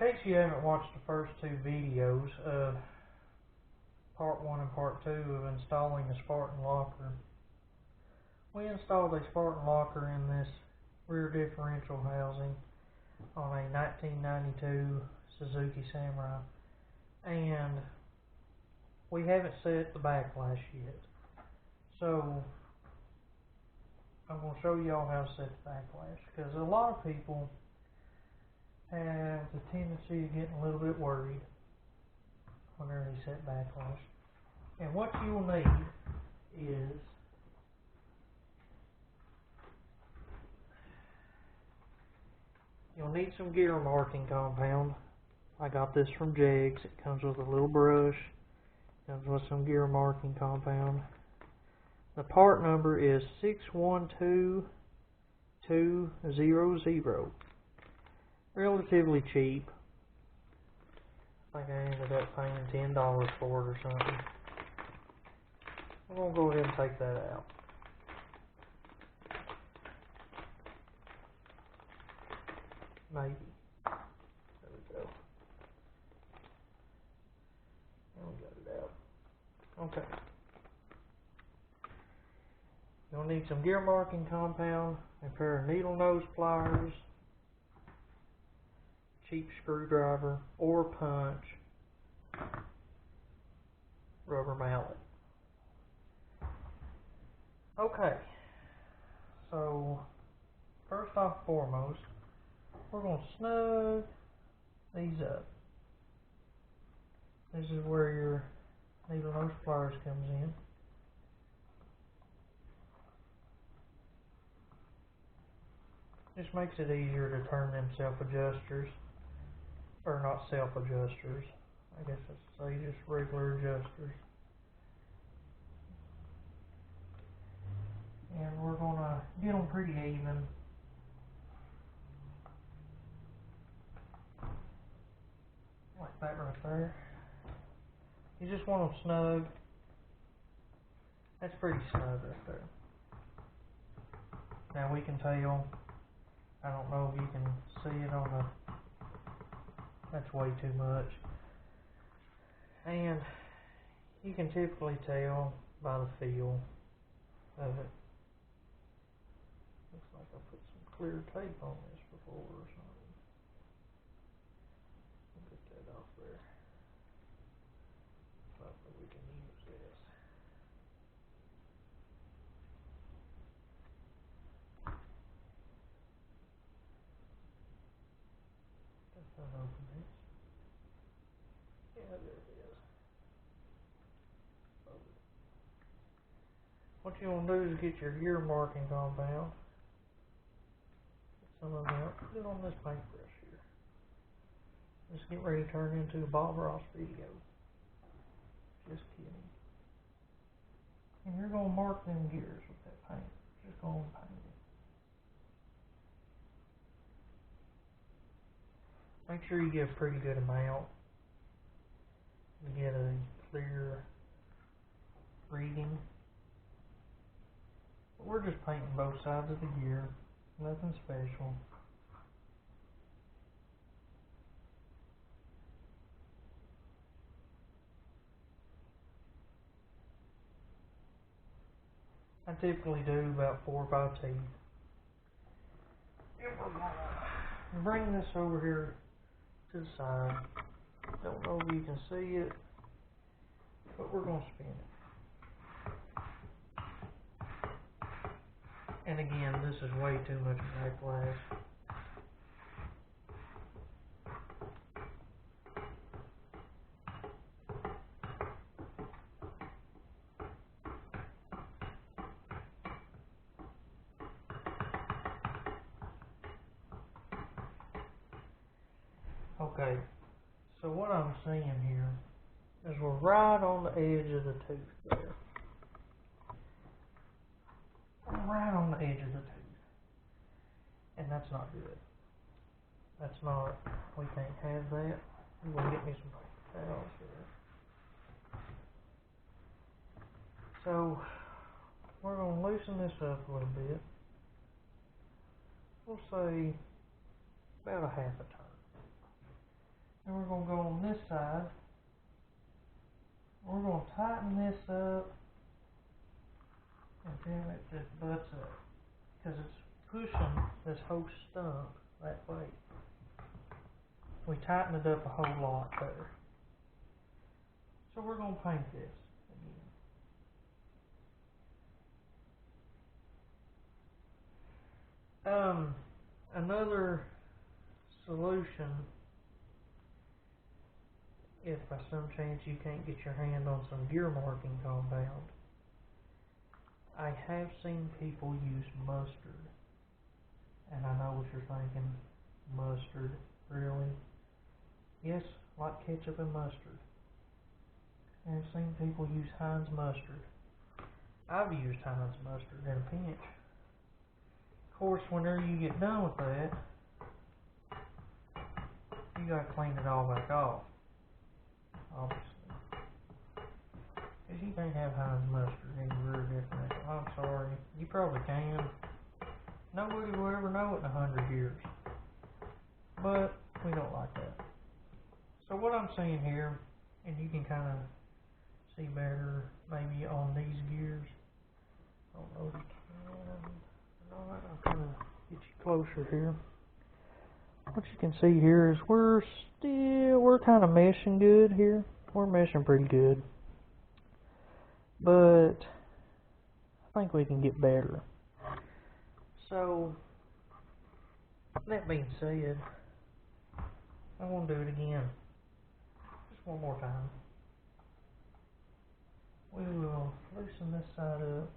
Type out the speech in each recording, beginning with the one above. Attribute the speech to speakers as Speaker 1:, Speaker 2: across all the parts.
Speaker 1: case you haven't watched the first two videos of part 1 and part 2 of installing a Spartan Locker, we installed a Spartan Locker in this rear differential housing on a 1992 Suzuki Samurai, and we haven't set the backlash yet. So I'm going to show y'all how to set the backlash, because a lot of people have the tendency of getting a little bit worried whenever they set backlash. And what you'll need is you'll need some gear marking compound. I got this from Jegs. It comes with a little brush, comes with some gear marking compound. The part number is 612200. Relatively cheap. I think I ended up paying $10 for it or something. I'm going to go ahead and take that out. Maybe. There we go. And we got it out. Okay. You'll need some gear marking compound, a pair of needle nose pliers, cheap screwdriver or punch, rubber mallet. Okay, so first off foremost, we're going to snug these up. This is where your needle nose pliers comes in. This makes it easier to turn them self-adjusters, or not self-adjusters, I guess I'd say just regular adjusters. And we're going to get them pretty even. Like that right there. You just want them snug. That's pretty snug right there. Now we can tell, I don't know if you can see it on the, that's way too much. And you can typically tell by the feel of it. Looks like I put some clear tape on this before or something. Get that off there. Hopefully we can use this. That's not open it. Yeah, there it is. What you want to do is get your gear marking compound. Some of that. Put it on this paintbrush here. Just get ready to turn into a Bob Ross video. Just kidding. And you're going to mark them gears with that paint. Just go and paint it. Make sure you get a pretty good amount. You get a clear reading. But we're just painting both sides of the gear. Nothing special. I typically do about 4 by 2. And we're going to bring this over here to the side. Don't know if you can see it, but we're going to spin it. And again, this is way too much backlash. Okay, so what I'm seeing here is we're right on the edge of the tooth there. Right on the edge of the tooth. And that's not good. That's not, we can't have that. I'm going to get me some paper towels here. So, we're going to loosen this up a little bit. We'll say about a half a turn. And we're going to go on this side. We're going to tighten this up. And then it just butts up. Because it's pushing this whole stump that way. We tighten it up a whole lot there. So we're going to paint this again. Another solution, if by some chance you can't get your hand on some gear marking compound, I have seen people use mustard. And I know what you're thinking, mustard, really? Yes, like ketchup and mustard. And I've seen people use Heinz mustard. I've used Heinz mustard in a pinch. Of course, whenever you get done with that, you gotta clean it all back off, obviously. Because you can't have Heinz mustard in your rear differential. I'm sorry. You probably can. Nobody will ever know it in 100 years. But we don't like that. So what I'm saying here, and you can kind of see better maybe on these gears. I don't know if you can. I'll kind of get you closer here. What you can see here is we're kind of meshing good here. We're meshing pretty good. But I think we can get better. So, that being said, I'm going to do it again. Just one more time. We will loosen this side up.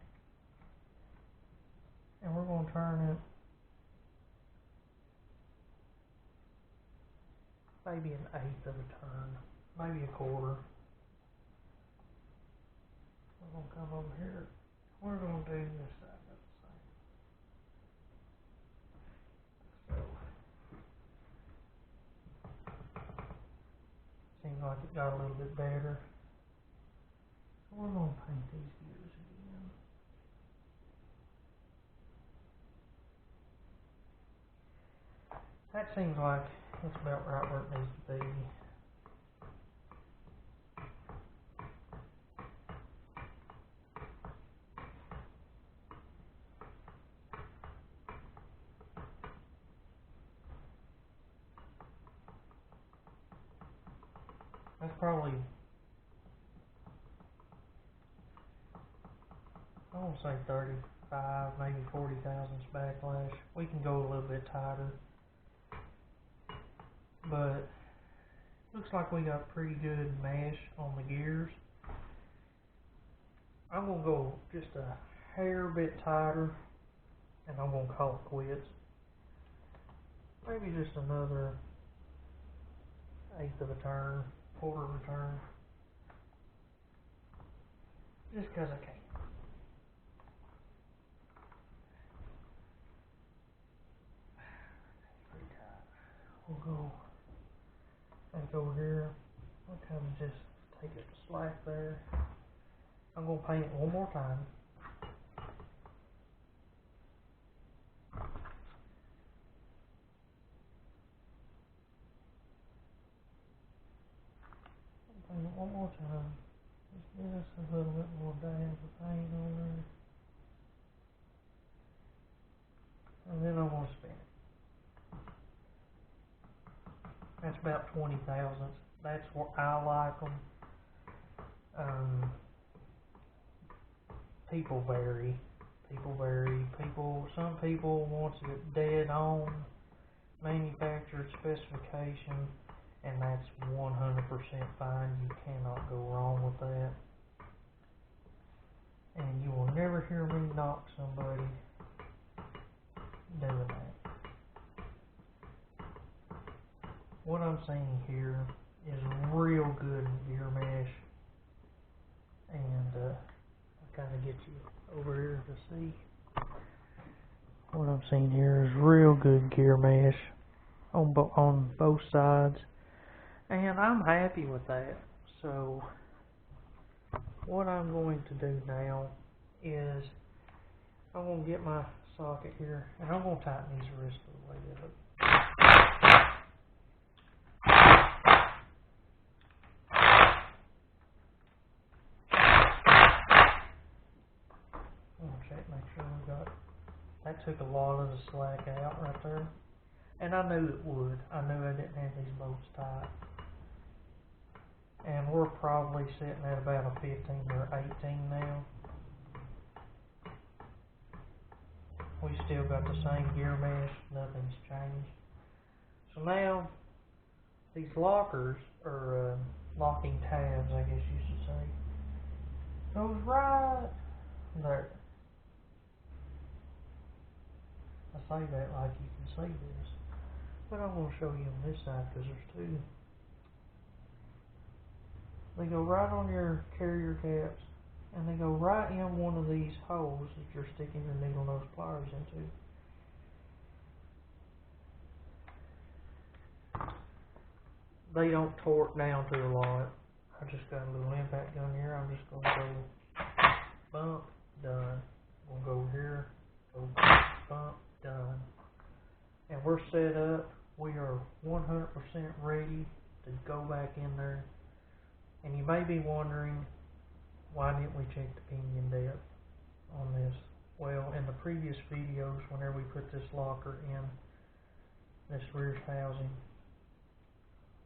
Speaker 1: And we're going to turn it maybe an eighth of a turn. Maybe a quarter. We're going to come over here. We're going to do this side. Seems like it got a little bit better. So we're going to paint these gears again. That seems like it's about right where it needs to be. That's probably, I won't say 35, maybe 40 thousandths backlash. We can go a little bit tighter. But looks like we got pretty good mesh on the gears. I'm going to go just a hair bit tighter and I'm going to call it quits. Maybe just another eighth of a turn, quarter of a turn. Just because I can. Pretty tight. We'll go back over here. I'll kind of just take it slack there. I'm going to paint it one more time. Paint it one more time. Just give us a little bit more dab of paint on there. And then I'm going to spin it. That's about 20 thousandths. That's what I like them. People vary. Some people wants it dead on manufactured specification, and that's 100% fine. You cannot go wrong with that. And you will never hear me knock somebody doing that. What I'm saying here is real good gear mesh, and I'll kind of get you over here to see. What I'm seeing here is real good gear mesh on both sides, and I'm happy with that. So what I'm going to do now is I'm going to get my socket here, and I'm going to tighten these wrists a little way up. that took a lot of the slack out right there. And I knew it would. I knew I didn't have these bolts tight. And we're probably sitting at about a 15 or 18 now. We still got the same gear mesh, nothing's changed. So now, these lockers, or locking tabs I guess you should say, goes right there. I say that like you can see this, but I'm going to show you on this side because there's two. They go right on your carrier caps, and they go right in one of these holes that you're sticking your needle nose pliers into. They don't torque down to a lot. I just got a little impact gun here. I'm just going to go bump, done. We'll go here, go bump, done. And we're set up. We are 100% ready to go back in there. And you may be wondering, why didn't we check the pinion depth on this? Well, in the previous videos, whenever we put this locker in, this rear housing,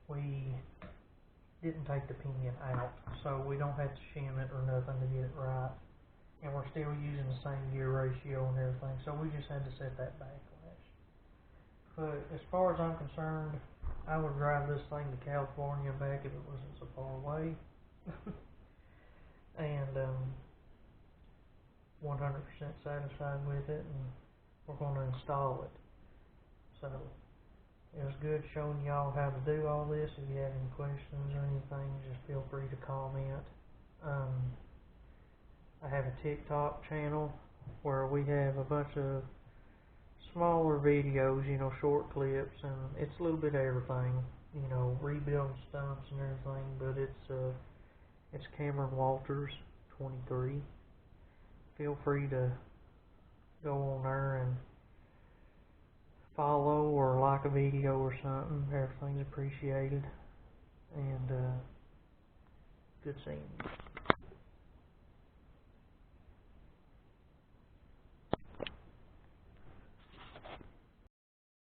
Speaker 1: we didn't take the pinion out, so we don't have to shim it or nothing to get it right. And we're still using the same gear ratio and everything, so we just had to set that backlash. But as far as I'm concerned, I would drive this thing to California back if it wasn't so far away. And 100% satisfied with it, and we're going to install it. So it was good showing y'all how to do all this. If you have any questions or anything, just feel free to comment. I have a TikTok channel where we have a bunch of smaller videos, you know, short clips, and it's a little bit of everything, you know, rebuilding stumps and everything, but it's Cameron Walters 23. Feel free to go on there and follow or like a video or something. Everything's appreciated, and good seeing you.